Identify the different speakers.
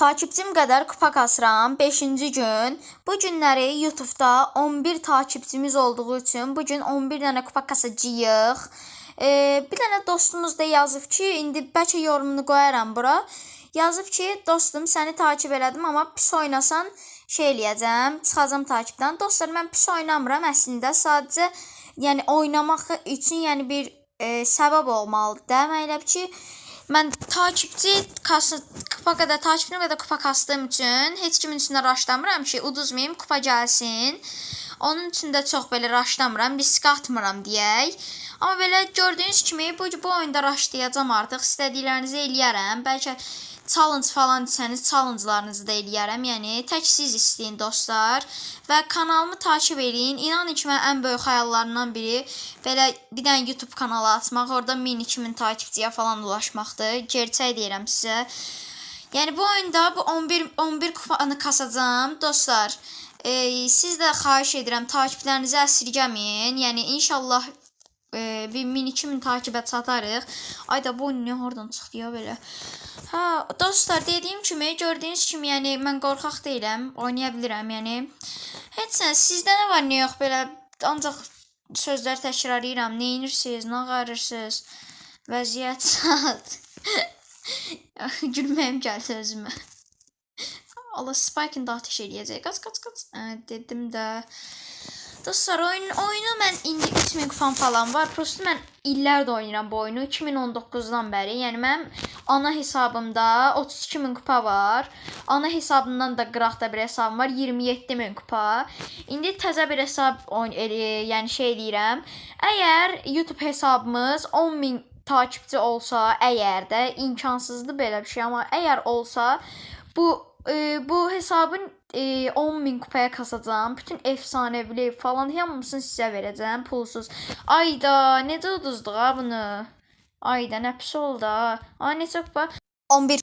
Speaker 1: Takipçim qədər kupa kasıram 5-ci gün. Bu günləri YouTube'da 11 takipçimiz olduğu üçün bu gün 11 dənə kupa kasacağıq. Bir dənə dostumuz da yazıb ki, indi bəlkə yorumunu qoyaram bura. Yazıb ki, dostum səni takip elədim, amma pis oynasan şey eləyəcəm, çıxacam takipdən. Dostlar, mən pis oynamıram əslində. Sadəcə yəni oynamaq üçün yəni bir səbəb olmalıdır. Demək ki, mən takipçi kupa qədər takipçi və də kupa kastığım üçün heç kimin üstünə raşlamıram ki, uduzmayım, kupa gəlsin. Onun üçün də çox belə raşlamıram, risk atmıram deyək. Amma belə gördüyünüz kimi bu oyunda raşlayacağam artıq. İstədiklərinizi eləyərəm. Bəlkə challenge falan desəniz, challenge'larınızı da eləyərəm. Yəni tək siz istəyin dostlar. Və kanalımı takip edin. İnanın ki, mənim ən böyük xəyallarımdan biri belə bir dənə YouTube kanalı açmaq, orada 1000-2000 takipçiyə falan ulaşmaqdır. Gerçək deyirəm sizə. Yəni bu oyunda bu 11 kupanı kasacağam dostlar. Siz də xahiş edirəm takiplərinizi əsirgəməyin. Yəni inşallah bir 1000-2000 takibə çatarıq. Ayda bu oyun nə oradan çıxdı ya belə. Ha, dostlar, dediyim kimi, gördüyünüz kimi, yəni mən qorxaq deyiləm, oynaya bilirəm, yəni. Heç nə, sizdə nə var, nə yox, belə ancaq sözlər təkrar edirəm. Nə edirsiniz, nə ağarırsınız? Vəziyyət saat. Gülməyim gəldi özümə. Allah, Spike'ın da ateş eləyəcək. Qaç. Dedim də. Dostlar, oyunu mən indi 3000 kupam falan var. Prosto mən illərdə oynayıram bu oyunu. 2019'dan bəri. Yəni mənim ana hesabımda 32.000 kupa var. Ana hesabımdan da qıraqda bir hesabım var. 27.000 kupa. İndi təzə bir hesab yəni şey deyirəm. Əgər YouTube hesabımız 10.000 takipçi olsa, əgər də imkansızdır belə bir şey, amma əgər olsa bu hesabın 10.000 kupaya kasacağım. Bütün efsanevli falan hamısını sizə verəcəm pulsuz. Ayda necə uduzduq ha bunu? Ayda nə pis oldu ha? Ay necə kupa? 11